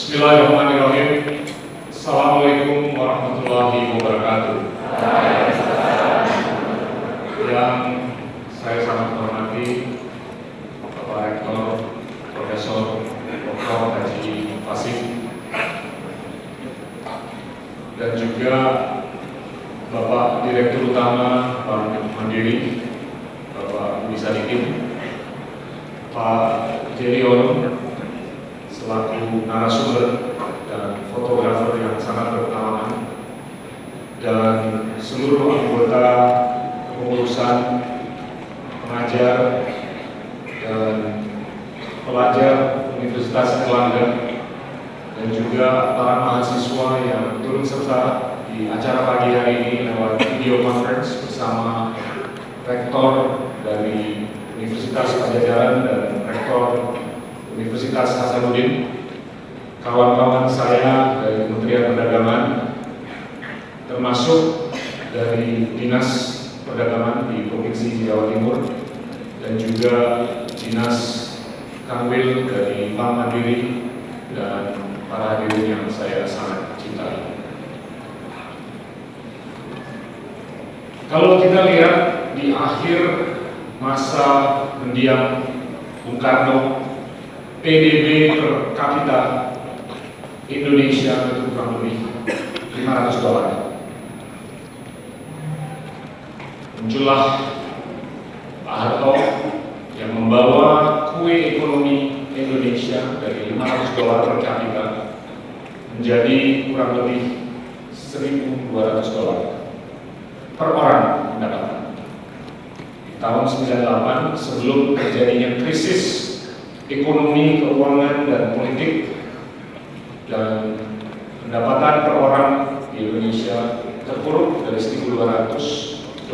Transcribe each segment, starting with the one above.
Bismillahirrahmanirrahim. Assalamualaikum warahmatullahi wabarakatuh. Yang saya sangat hormati Bapak Rektor Profesor Dr. Haji Fasih dan juga Bapak Direktur Utama Bank Mandiri Bapak Budi Sadikin, Pak Jerry Ono selaku narasumber dan fotografer yang sangat berpengalaman, dan seluruh anggota kepengurusan, pengajar dan pelajar Universitas Erlangga, dan juga para mahasiswa yang turut serta di acara pagi hari ini lewat video conference bersama Rektor dari Universitas Pajajaran dan Rektor Universitas Hasanuddin, kawan-kawan saya dari Kementerian Perdagangan, termasuk dari Dinas Perdagangan di Provinsi Jawa Timur, dan juga Dinas Kanwil dari Bank Mandiri, dan para hadirin yang saya sangat cintai. Kalau kita lihat di akhir masa mendiang Bung Karno, PDB per kapita Indonesia itu kurang lebih $500. Muncullah Pak Harto yang membawa kue ekonomi Indonesia dari $500 per kapita menjadi kurang lebih $1.200 per orang pendapatan. Di tahun 98 sebelum terjadinya krisis ekonomi, keuangan, dan politik, dan pendapatan per orang di Indonesia terpuruk dari $1.200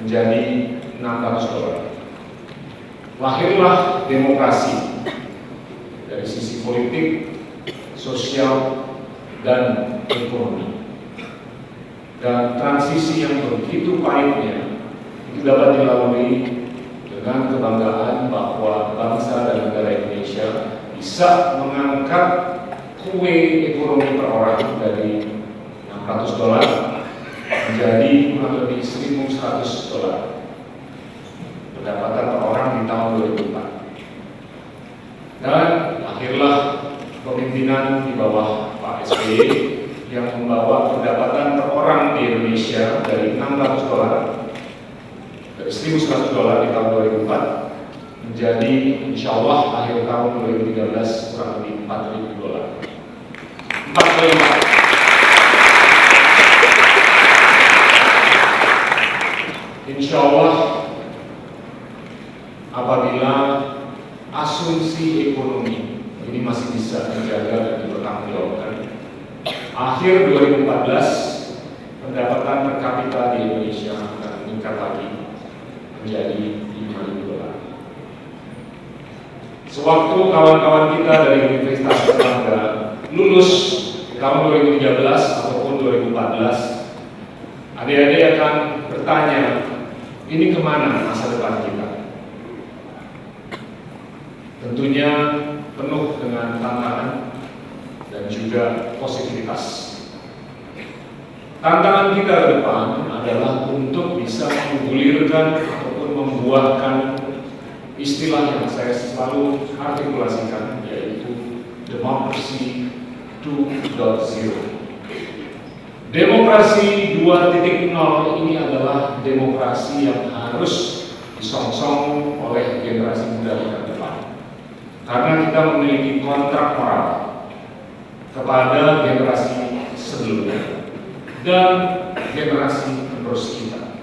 menjadi $600. Lahirlah demokrasi dari sisi politik, sosial, dan ekonomi. Dan transisi yang begitu pahitnya itu dapat dilalui dengan kebanggaan bahwa bangsa dan negara Indonesia bisa mengangkat kue ekonomi per orang dari $600 menjadi kurang lebih $1.100 pendapatan per orang di tahun 2004. Dan akhirlah kepemimpinan di bawah Pak SBY yang membawa pendapatan per orang di Indonesia dari $600 dari $1.100 di tahun 2004 menjadi insya Allah akhir tahun 2013 kurang lebih $4.000. 4 kali lipat. Insya Allah apabila asumsi ekonomi ini masih bisa dijaga dan dipertanggungjawabkan, akhir 2014 pendapatan per kapita di Indonesia akan meningkat lagi menjadi $5.000. Sewaktu kawan-kawan kita dari Universitas Erlangga lulus di tahun 2013 ataupun 2014, adik-adik akan bertanya, ini kemana masa depan kita? Tentunya penuh dengan tantangan dan juga positivitas. Tantangan kita ke depan adalah untuk bisa menggulirkan ataupun membuahkan istilah yang saya selalu artikulasikan, yaitu Demokrasi 2.0. Demokrasi 2.0 ini adalah demokrasi yang harus disongsong oleh generasi muda yang ke depan. Karena kita memiliki kontrak moral kepada generasi sebelumnya dan generasi penerus kita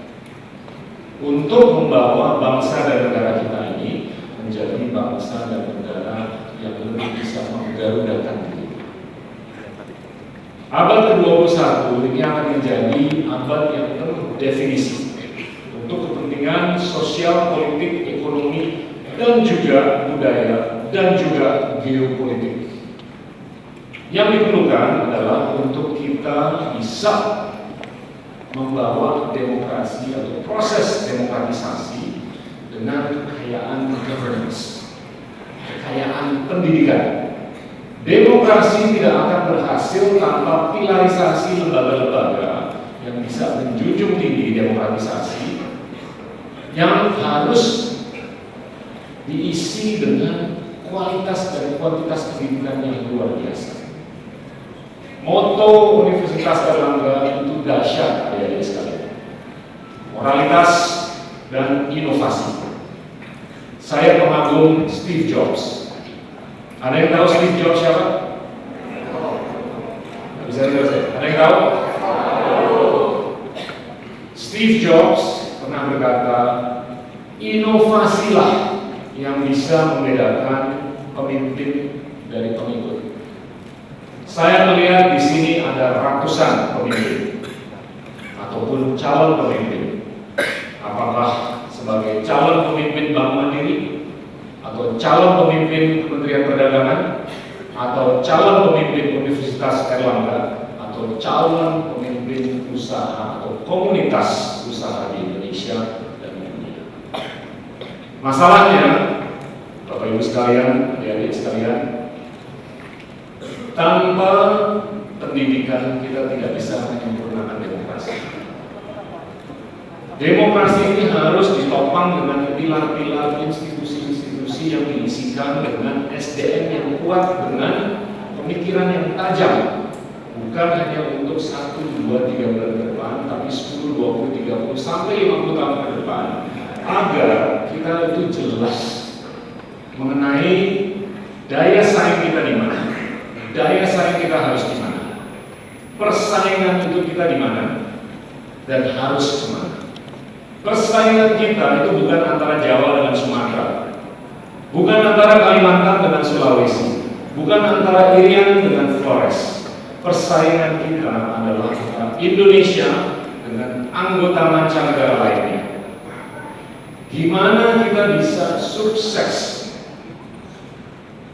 untuk membawa bangsa dan negara kita ini menjadi bangsa dan negara yang lebih bisa menggarudakan diri. Abad ke-21 ini akan menjadi abad yang penuh definisi untuk kepentingan sosial, politik, ekonomi, dan juga budaya, dan juga geopolitik. Yang diperlukan adalah untuk kita bisa membawa demokrasi atau proses demokratisasi dengan kekayaan governance, kekayaan pendidikan, Demokrasi tidak akan berhasil tanpa pilarisasi lembaga-lembaga yang bisa menjunjung tinggi demokratisasi, yang harus diisi dengan kualitas dan kuantitas pendidikan yang luar biasa. Moto Universitas Airlangga itu dahsyat, adik-adik sekalian. Moralitas dan inovasi. Saya pengagum Steve Jobs. Ada yang tahu Steve Jobs siapa? Nggak bisa dijelasin. Ada yang tahu? Steve Jobs pernah berkata, inovasilah yang bisa membedakan pemimpin dari pengikut. Saya melihat di sini ada ratusan pemimpin ataupun calon pemimpin. Apakah sebagai calon pemimpin Bank Mandiri, atau calon pemimpin Kementerian Perdagangan, atau calon pemimpin Universitas Airlangga, atau calon pemimpin usaha atau komunitas usaha di Indonesia dan dunia. Masalahnya, Bapak Ibu sekalian, adik-adik sekalian, tanpa pendidikan kita tidak bisa menyempurnakan demokrasi. Demokrasi ini harus ditopang dengan pilar-pilar institusi-institusi yang diisikan dengan SDM yang kuat, dengan pemikiran yang tajam, bukan hanya untuk 1, 2, 3 bulan ke depan, tapi 10, 20, 30, sampai 50 tahun ke depan, agar kita itu jelas mengenai daya saing kita di mana, daya saing kita harus di mana, persaingan itu kita di mana, dan harus kemana. Persaingan kita itu bukan antara Jawa dengan Sumatera, bukan antara Kalimantan dengan Sulawesi, bukan antara Irian dengan Flores. Persaingan kita adalah antara Indonesia dengan anggota mancanegara lainnya. Gimana kita bisa sukses,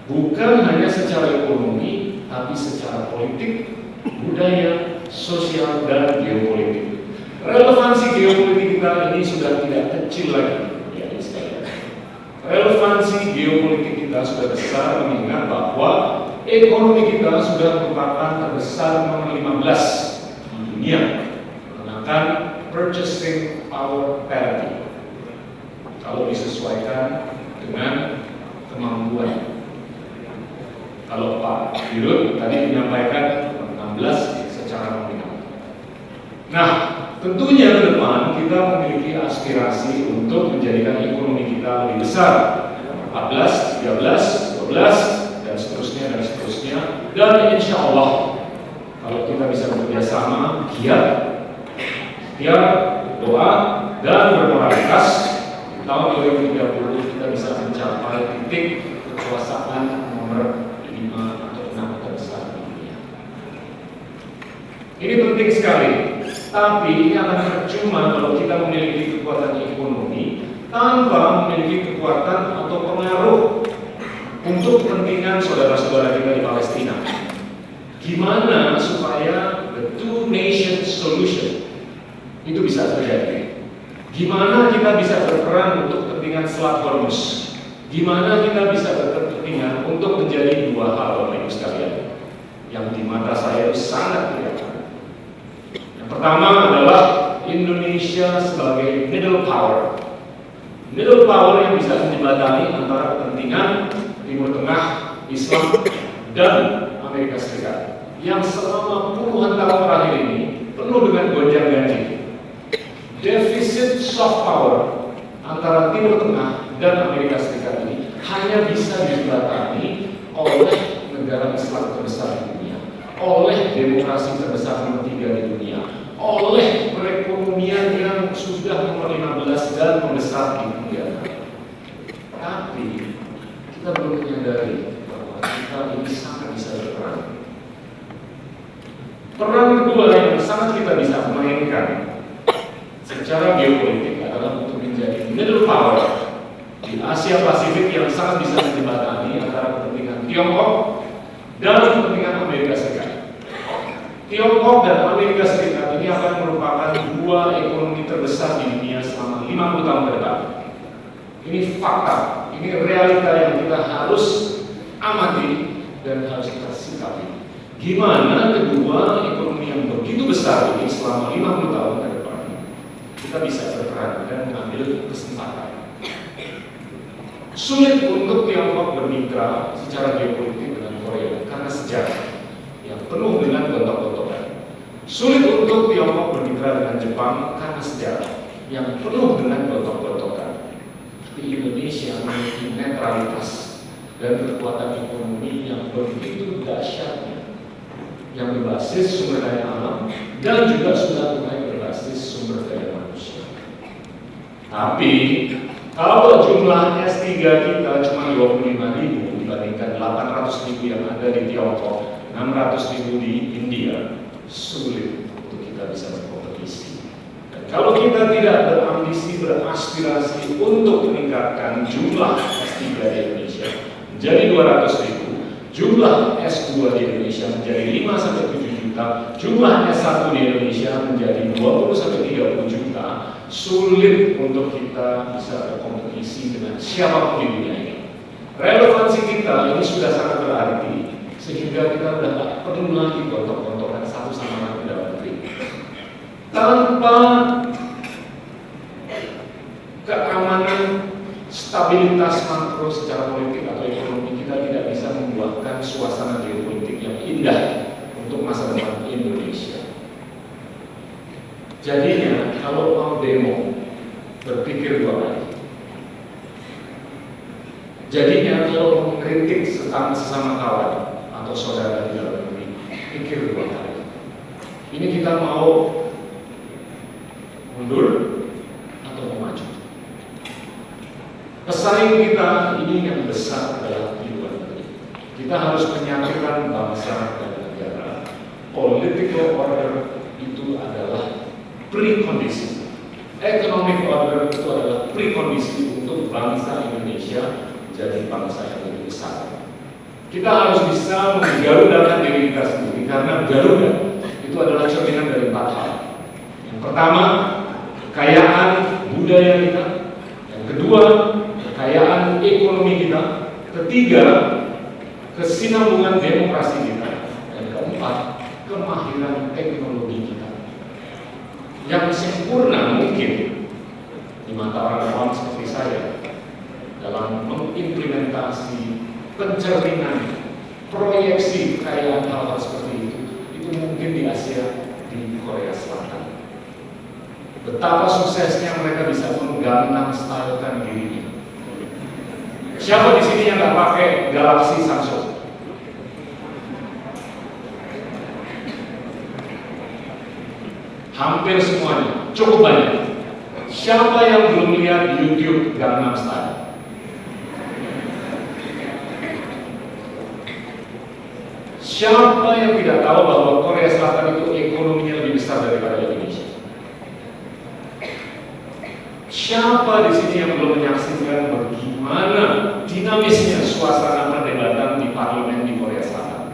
bukan hanya secara ekonomi, tapi secara politik, budaya, sosial, dan geopolitik. Relevansi geopolitik kita ini sudah tidak kecil lagi, ya sekalian. Relevansi geopolitik kita sudah besar, mengingat bahwa ekonomi kita sudah merupakan terbesar nomor 15 di dunia, menggunakan purchasing power parity. Kalau disesuaikan dengan kemampuan. Kalau Pak Dirut tadi menyampaikan 16 secara nominal. Nah, tentunya ke depan kita memiliki aspirasi untuk menjadikan ekonomi kita lebih besar, 14, 13, 12, dan seterusnya, dan insya Allah kalau kita bisa bekerja sama, giat, doa, dan bermoralitas, di tahun 2030 kita bisa mencapai titik kekuasaan nomor 5 atau 6 terbesar di dunia. Ini penting sekali. Tapi ini akan percuma kalau kita memiliki kekuatan ekonomi tanpa memiliki kekuatan atau pengaruh untuk kepentingan saudara-saudara kita di Palestina. Gimana supaya the two nation solution itu bisa terjadi? Gimana kita bisa berperan untuk kepentingan Selat Hormuz? Gimana kita bisa berkepentingan untuk menjadi dua hal, Bapak Ibu sekalian, yang di mata saya itu sangat kelihatan. Pertama adalah Indonesia sebagai middle power. Middle power yang bisa menjembatani antara kepentingan Timur Tengah, Islam, dan Amerika Serikat, yang selama puluhan tahun terakhir ini penuh dengan gonjang-ganjing. Defisit soft power antara Timur Tengah dan Amerika Serikat ini hanya bisa dijembatani oleh negara Islam terbesar di dunia, oleh demokrasi terbesar nomor 3 di dunia, oleh perekonomian yang sudah nomor 15 dan membesar di dunia. Tapi kita belum menyadari bahwa kita ini sangat bisa berperan. Peran kedua yang sangat kita bisa mainkan secara geopolitik adalah untuk menjadi middle power di Asia Pasifik yang sangat bisa menjembatani antara kepentingan Tiongkok dan kepentingan Amerika Serikat. Tiongkok dan Amerika Serikat ini akan merupakan dua ekonomi terbesar di dunia selama 50 tahun ke depan. Ini fakta, ini realita yang kita harus amati dan harus kita sikapi. Gimana kedua ekonomi yang begitu besar ini selama 50 tahun ke depan kita bisa berperan dan mengambil kesempatan. Sulit untuk Tiongkok bermitra secara geopolitik dengan Korea karena sejarah yang penuh dengan gontok-gontokan. Sulit untuk Tiongkok bermitra dengan Jepang karena sejarah yang penuh dengan gontok-gontokan. Tapi Indonesia memiliki netralitas dan kekuatan ekonomi yang begitu dahsyatnya, yang berbasis sumber daya alam dan juga sudah mulai berbasis sumber daya manusia. Tapi kalau jumlah S3 kita cuma 25.000 dibandingkan 800.000 yang ada di Tiongkok, 600.000 di India, sulit untuk kita bisa berkompetisi. Dan kalau kita tidak berambisi, beraspirasi untuk meningkatkan jumlah S3 di Indonesia menjadi 200.000, jumlah S2 di Indonesia menjadi 5-7 juta, jumlah S1 di Indonesia menjadi 20-30 juta, sulit untuk kita bisa berkompetisi dengan siapapun di dunia ini. Relevansi kita ini sudah sangat berarti, sehingga kita sudah tidak perlu lagi gontok-gontokan satu sama lain dalam negeri. Tanpa keamanan, stabilitas makro secara politik atau ekonomi, kita tidak bisa membuatkan suasana geopolitik yang indah untuk masa depan Indonesia. Jadinya kalau mau demo, berpikir dua kali. Jadinya kalau mau mengkritik sesama kawan atau saudara di dalam negeri, pikir dua kali. Ini kita mau mundur atau mau maju? Pesaing kita ini yang besar adalah di luar negeri. Kita harus menyatukan bangsa dan negara. Political order itu adalah prekondisi. Economic order itu adalah prekondisi untuk bangsa Indonesia menjadi bangsa yang lebih besar. Kita harus bisa menggarudakan diri kita sendiri, karena Garuda itu adalah cerminan dari 4 hal. Yang pertama, kekayaan budaya kita. Yang kedua, kekayaan ekonomi kita. Ketiga, kesinambungan demokrasi kita. Dan keempat, kemahiran teknologi kita. Yang sempurna mungkin di mata orang awam seperti saya dalam mengimplementasi, pencerminan, proyeksi kekayaan hal-hal seperti itu mungkin di Asia, di Korea Selatan. Betapa suksesnya mereka bisa menggangnam stylekan dirinya. Siapa di sini yang nggak pakai Galaxy Samsung? Hampir semuanya, cukup banyak. Siapa yang belum lihat YouTube Gangnam Style? Siapa yang tidak tahu bahwa Korea Selatan itu ekonominya lebih besar daripada Indonesia? Siapa di sini yang belum menyaksikan bagaimana dinamisnya suasana perdebatan di parlemen di Korea Selatan?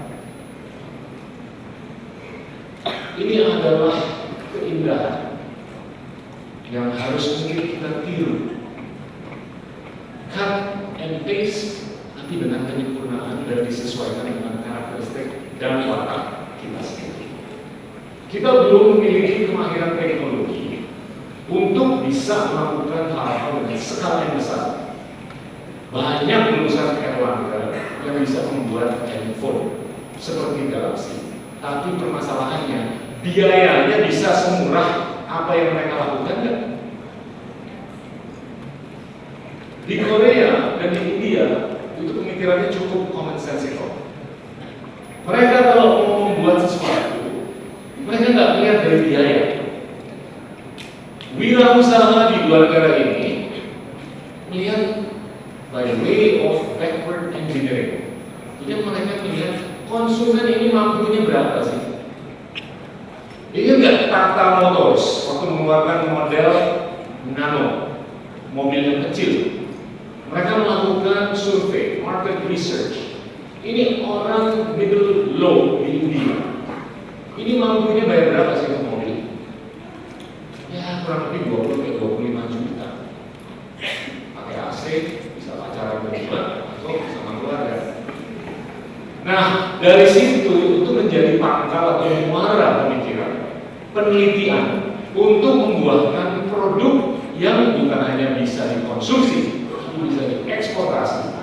Ini adalah keindahan yang harus mungkin kita tiru. Cut and paste, tapi dengan penyempurnaan dan disesuaikan dengan karakteristik dan watak kita sendiri. Kita belum memiliki kemahiran teknologi untuk bisa melakukan hal-hal dengan skala yang besar. Banyak lulusan Erlangga yang bisa membuat handphone seperti Galaxy, tapi permasalahannya biayanya bisa semurah apa yang mereka lakukan enggak? Di Korea dan di India itu pemikirannya cukup common sensical. Mereka kalau mau membuat sesuatu, mereka nggak lihat dari biaya. Wirausaha di dua negara ini melihat by way of backward engineering. Jadi mereka melihat konsumen ini mampunya berapa sih? Ini enggak Tata Motors waktu mengeluarkan model Nano, mobil yang kecil. Mereka melakukan survei, market research. Ini orang middle low di India. Ini mampunya bayar berapa sih untuk mobil? Ya kurang lebih 20-25 juta. Pakai AC, bisa pacaran berdua atau sama keluarga. Nah, dari situ itu menjadi pangkal atau muara pemikiran, penelitian untuk membuahkan produk yang bukan hanya bisa dikonsumsi, tapi bisa dieksportasi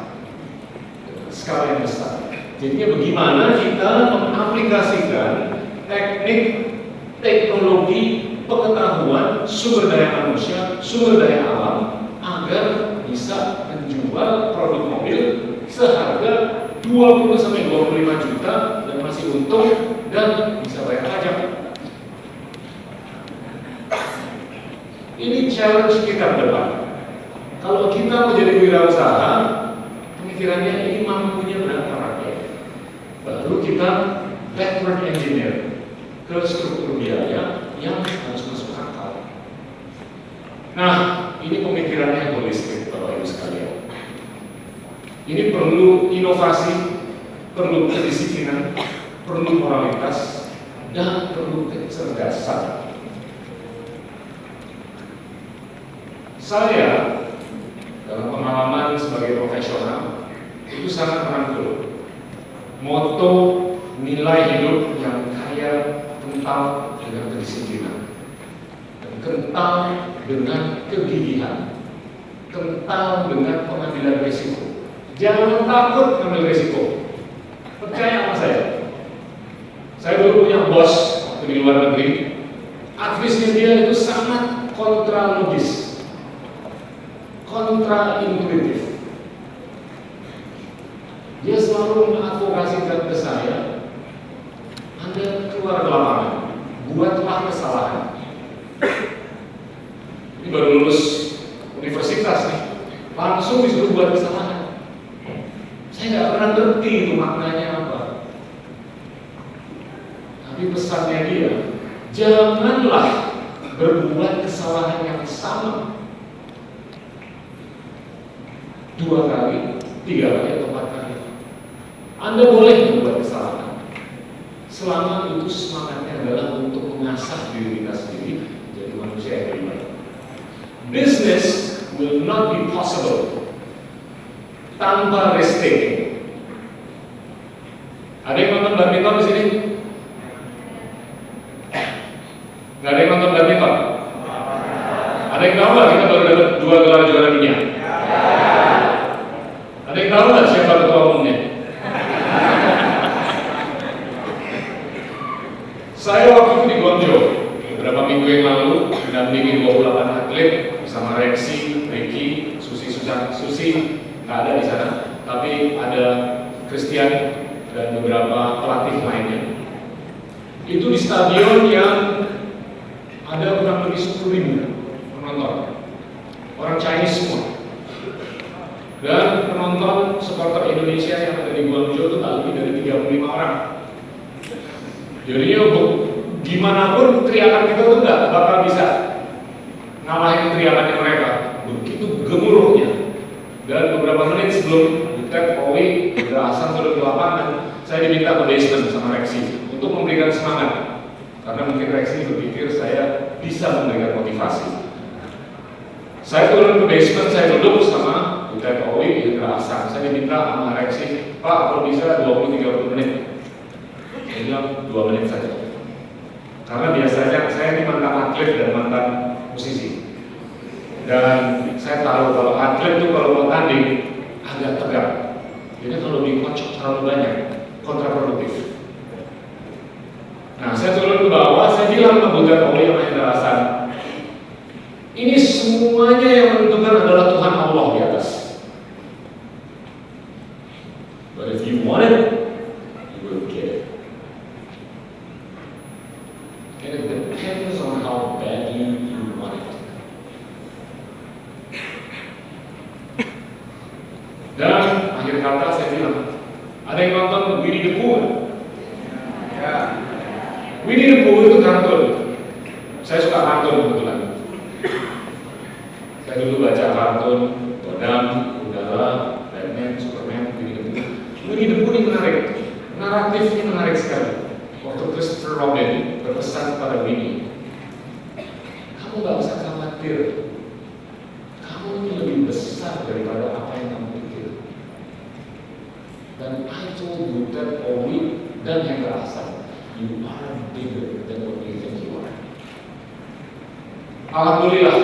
skala yang besar. Jadinya bagaimana kita mengaplikasikan teknik, teknologi, pengetahuan, sumber daya manusia, sumber daya alam agar bisa menjual produk mobil seharga 20-25 juta dan masih untung dan bisa bayar pajak. Ini challenge kita ke depan. Kalau kita menjadi wirausaha, pemikirannya ini mampunya berapa rakyat. Baru kita backward engineer ke struktur biaya yang harus masuk akal. Nah, ini pemikirannya holistik, Bapak Ibu sekalian. Ini perlu inovasi, perlu kedisiplinan, perlu moralitas, dan perlu kecerdasan. Saya dalam pengalaman sebagai profesional itu sangat merangkul moto nilai hidup yang kaya kental dengan kedisiplinan dan kental dengan kegigihan, kental dengan pengambilan risiko. Jangan takut mengambil risiko. Percaya sama saya. Saya dulu punya bos waktu di luar negeri. Advisnya dia itu sangat kontra logis, kontra intuitif. Dia selalu mengadvokasikan ke saya, Anda keluar ke lapangan, buatlah kesalahan. Ini baru lulus universitas nih, langsung disuruh buat kesalahan. Saya nggak pernah ngerti itu maknanya apa. Tapi pesannya dia, janganlah berbuat kesalahan yang sama 2 kali, 3 kali, atau 4 kali. Anda boleh membuat kesalahan selama itu semangatnya adalah untuk mengasah diri kita sendiri menjadi manusia yang lebih baik. Business will not be possible tanpa risk taking. Ada yang nonton badminton di sini? Nggak ada yang nonton badminton? Ada yang tahu nggak kita baru dapat 2 gelar juara dunia? Ada yang tahu nggak siapa ketua umumnya? Saya waktu itu di Guangzhou beberapa minggu yang lalu mendampingi 28 atlet bersama Rexi, Ricky, Susi nggak ada di sana, tapi ada Christian dan beberapa pelatih lainnya. Itu di stadion yang ada kurang lebih 10.000 penonton, orang Chinese semua. Dan penonton supporter Indonesia yang ada di Guangzhou itu tak lebih dari 35 orang. Jadinya gimana pun teriakan kita tuh nggak bakal bisa ngalahin teriakannya mereka. Begitu gemuruhnya. Dan beberapa menit sebelum Butet, Owi, Hasan turun ke lapangan, saya diminta ke basement sama Rexi untuk memberikan semangat. Karena mungkin Rexi berpikir saya bisa memberikan motivasi. Saya turun ke basement, saya duduk sama Butet, Owi, Hasan. Saya diminta sama Rexi, Pak, kalau bisa 20-30 menit. Saya bilang 2 menit saja. Karena biasanya saya ini mantan atlet dan mantan musisi. Dan saya tahu kalau atlet itu kalau mau tanding agak tegang. Jadi kalau dikocok terlalu banyak, kontraproduktif. Nah, saya turun ke bawah, saya bilang ke Butet, Owi, sama Hendra Hasan, ini semuanya yang menentukan adalah Tuhan Allah di atas. But if you want it, you will get it. And it depends on how badly you want it. Dan akhir kata saya bilang, ada yang nonton Winnie the Pooh? Ya. Winnie the Pooh itu kartun. Saya suka kartun kebetulan. Saya dulu baca kartun, Godam, Udara, Batman, Superman, Winnie the Pooh. Winnie the Pooh ini menarik, naratifnya menarik sekali. Waktu Christopher Robin berpesan kepada Winnie, kamu gak usah khawatir, kamu ini lebih besar daripada apa yang kamu pikir. Dan I told Butet, Owi, dan Hendra Hasan, you are bigger than what you think you are. Alhamdulillah,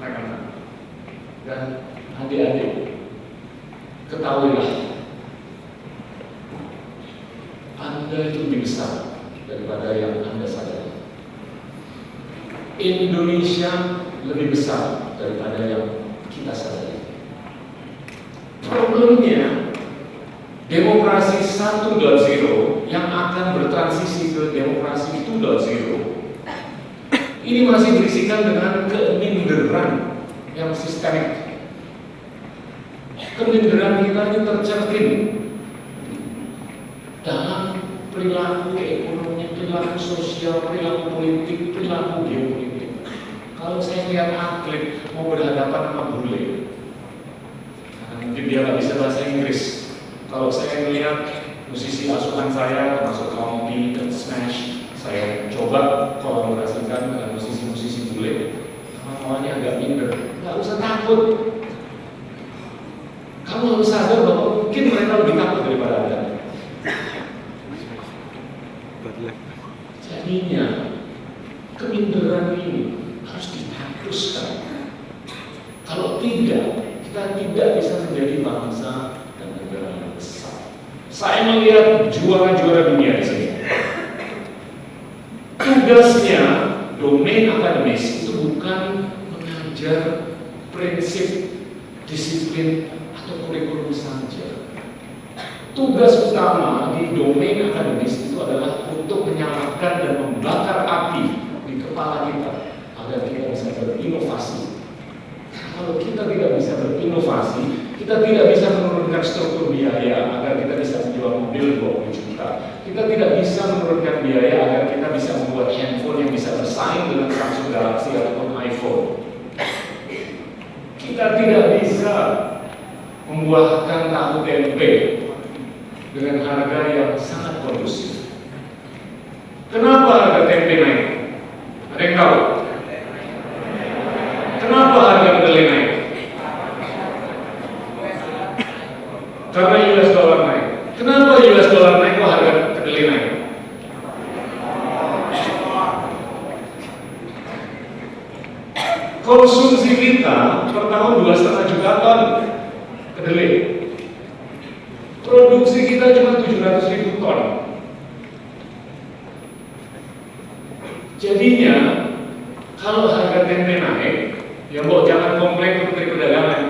rekan-rekan dan adik-adik, ketahuilah, Anda itu lebih besar daripada yang Anda sadari. Indonesia lebih besar daripada yang kita sadari. Problemnya, demokrasi 1.0 yang akan bertransisi ke demokrasi 2.0 ini masih berisikan dengan keminderan yang sistemik. Keminderan kita ini tercermin dalam perilaku ekonomi, perilaku sosial, perilaku politik, perilaku geopolitik. Kalau saya lihat atlet mau berhadapan sama bule, mungkin dia nggak bisa bahasa Inggris. Kalau saya melihat musisi asuhan saya, termasuk Kompi dan Smash, saya coba kolaborasikan dengan musisi-musisi bule, awalnya agak minder. Nggak usah takut. Kamu harus sadar bahwa mungkin mereka lebih takut daripada Anda. Jadinya keminderan ini harus dihapuskan. Kalau tidak, kita tidak bisa menjadi bangsa dan negara yang besar. Saya melihat juara-juara dunia di sini. Tugasnya domain akademis itu bukan mengajar prinsip, disiplin, atau kurikulum saja. Tugas utama di domain akademis itu adalah untuk menyalakan dan membakar api di kepala kita agar kita bisa berinovasi. Kalau kita tidak bisa berinovasi, kita tidak bisa menurunkan struktur biaya agar kita bisa menjual mobil 20 juta. Kita tidak bisa menurunkan biaya agar kita bisa membuat handphone yang bisa bersaing dengan Samsung Galaxy ataupun iPhone. Kita tidak bisa membuatkan tahu tempe dengan harga yang sangat kondusif. Kenapa harga tempe naik? Ada yang tahu? Kenapa harga kedelai naik? Karena US dollar naik. Kenapa US dollar naik kok harga kedelai naik? Konsumsi kita per tahun 2,5 juta ton kedelai. Produksi kita cuma 700.000 ton. Jadinya kalau harga tempe naik, ya mau jangan komplain ke Menteri Perdagangan.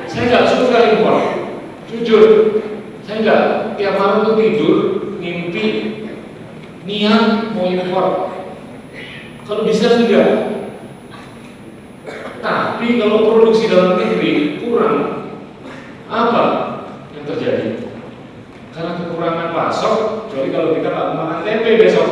Saya nggak suka impor, jujur. Saya nggak tiap malam tuh tidur mimpi niat mau impor. Kalau bisa tidak. Tapi kalau produksi dalam negeri kurang, apa yang terjadi? Karena kekurangan pasok, jadi kalau kita nggak makan tempe besok,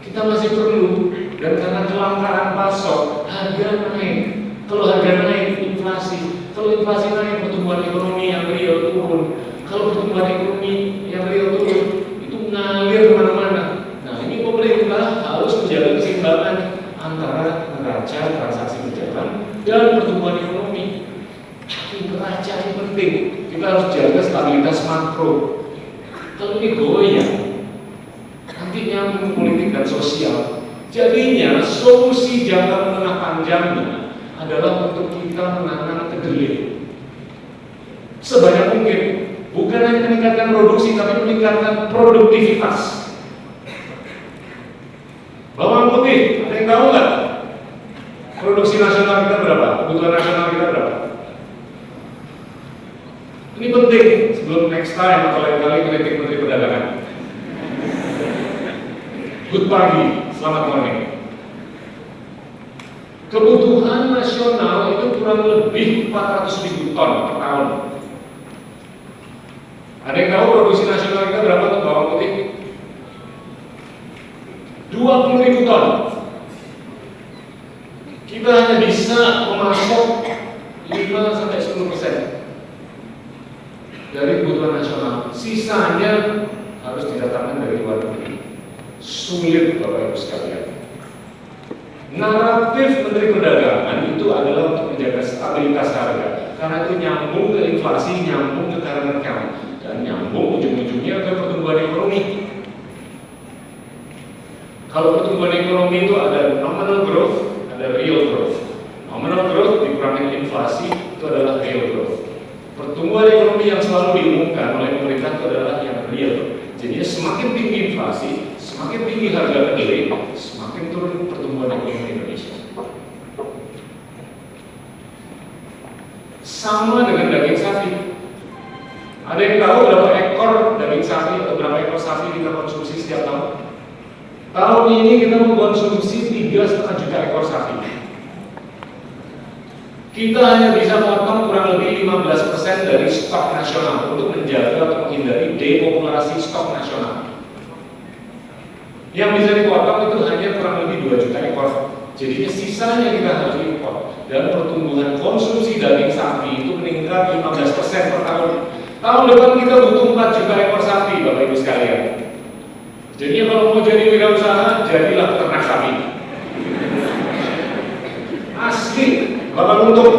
kita masih perlu. Dan karena kelangkaan pasok, harga naik. Kalau harga naik, inflasi. Kalau inflasi naik, pertumbuhan ekonomi yang real turun. Kalau pertumbuhan ekonomi yang real turun, itu ngalir kemana-mana. Nah, ini pemerintah harus menjaga keseimbangan antara neraca transaksi berjalan dan pertumbuhan ekonomi. Tapi neraca ini penting. Kita harus jaga stabilitas makro. Kalau ini goyang, nanti nyambung politik dan sosial. Jadinya solusi jangka menengah panjangnya adalah untuk kita menanam kedelai sebanyak mungkin. Bukan hanya meningkatkan produksi, tapi meningkatkan produktivitas. Bawang putih, ada yang tahu nggak? Produksi nasional kita berapa? Kebutuhan nasional kita berapa? Ini penting sebelum next time atau lain kali kritik Menteri Perdagangan. Good pagi, selamat morning. Kebutuhan nasional itu kurang lebih 400.000 ton per tahun. Ada yang tahu produksi nasional kita berapa untuk bawang putih? 20.000 ton. Kita hanya bisa memasok 5-10% dari kebutuhan nasional. Sisanya harus didatangkan dari luar negeri. Sulit Bapak Ibu sekalian. Naratif Menteri Perdagangan itu adalah untuk menjaga stabilitas harga, karena itu nyambung ke inflasi, nyambung ke current account, dan nyambung ujung-ujungnya ke pertumbuhan ekonomi. Kalau pertumbuhan ekonomi itu ada nominal growth, ada real growth. Nominal growth dikurangi inflasi itu adalah real growth. Pertumbuhan ekonomi yang selalu diumumkan oleh pemerintah itu adalah yang real. Jadi semakin tinggi inflasi, semakin tinggi harga kedelai, semakin turun pertumbuhan ekonomi Indonesia. Sama dengan daging sapi. Ada yang tahu berapa ekor daging sapi atau berapa ekor sapi kita konsumsi setiap tahun? Tahun ini kita mengkonsumsi 3,5 juta ekor sapi. Kita hanya bisa potong kurang lebih 15% dari stok nasional untuk menjaga atau menghindari depopulasi stok nasional. Yang bisa dipotong itu hanya kurang lebih 2 juta ekor. Jadi sisanya kita harus impor. Dan pertumbuhan konsumsi daging sapi itu meningkat 15% per tahun. Tahun depan kita butuh 4 juta ekor sapi, Bapak Ibu sekalian. Jadi kalau mau jadi wirausaha, jadilah peternak sapi. Asli, bakal untung.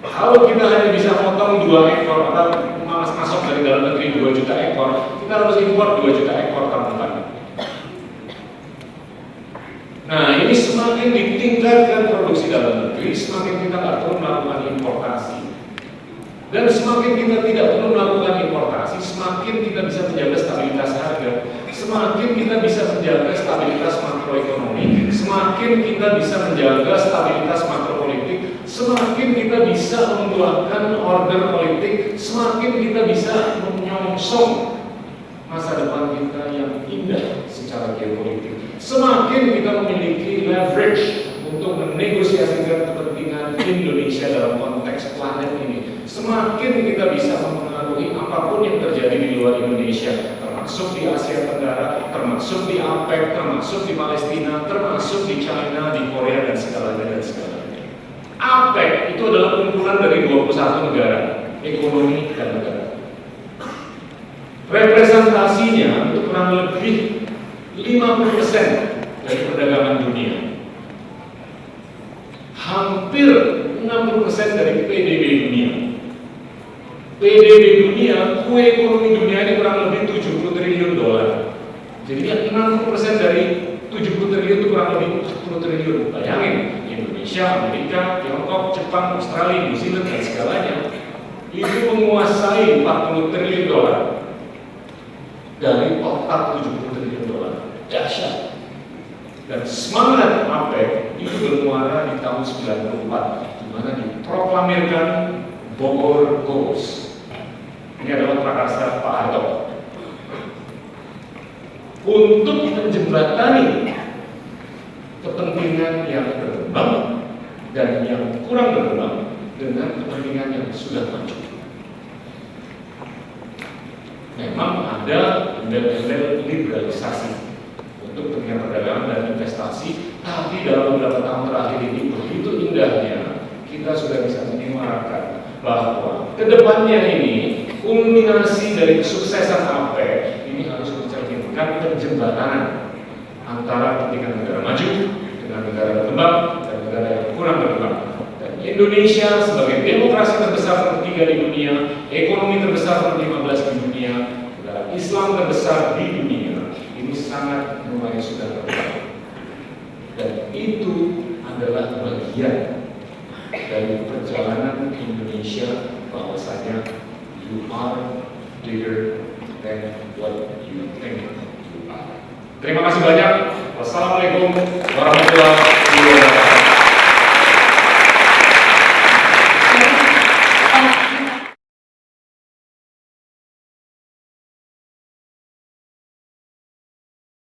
Kalau kita hanya bisa potong 2 ekor atau masuk dari dalam negeri 2 juta ekor, kita harus impor 2 juta ekor tahun depan. Nah, ini semakin ditingkatkan produksi dalam negeri, semakin kita nggak perlu melakukan importasi. Dan semakin kita tidak perlu melakukan importasi, semakin kita bisa menjaga stabilitas harga, semakin kita bisa menjaga stabilitas makroekonomi, semakin kita bisa menjaga stabilitas makropolitik, semakin kita bisa membuahkan order politik, semakin kita bisa menyongsong masa depan kita yang indah secara geopolitik. Semakin kita memiliki leverage untuk menegosiasikan kepentingan Indonesia dalam konteks planet ini, semakin kita bisa mempengaruhi apapun yang terjadi di luar Indonesia, termasuk di Asia Tenggara, termasuk di APEC, termasuk di Palestina, termasuk di China, di Korea, dan segalanya dan segalanya. APEC itu adalah kumpulan dari 21 negara, ekonomi dan negara. Representasinya itu kurang lebih 50% dari perdagangan dunia. Hampir 60% dari PDB dunia. PDB dunia, kue ekonomi dunia ini kurang lebih 70 triliun dolar. Jadi 60% dari 70 triliun itu kurang lebih 40 triliun. Bayangin, Indonesia, Amerika, Tiongkok, Jepang, Australia, New Zealand, dan segalanya itu menguasai 40 triliun dolar dari total 70 triliun dolar. Dahsyat. Dan semangat APEC itu bermuara di tahun 94, di mana diproklamirkan Bogor Goals. Ini adalah prakarsa Pak Harto untuk menjembatani kepentingan yang berkembang dan yang kurang berkembang dengan kepentingan yang sudah maju. Memang ada embel-embel liberalisasi untuk kepentingan perdagangan dan investasi, tapi dalam beberapa tahun terakhir ini begitu indahnya kita sudah bisa menyuarakan bahwa kedepannya ini kulminasi dari kesuksesan APEC ini harus mencerminkan penjembatanan antara kepentingan negara maju dengan negara berkembang dan negara yang kurang berkembang. Dan Indonesia sebagai demokrasi terbesar ketiga di dunia, ekonomi terbesar ke-15 di dunia, negara Islam terbesar di dunia, ini sangat mulai sudah berkembang. Dan itu adalah bagian dari perjalanan Indonesia, bahwasanya you are bigger than what you think you are. Terima kasih banyak. Wassalamualaikum warahmatullahi wabarakatuh.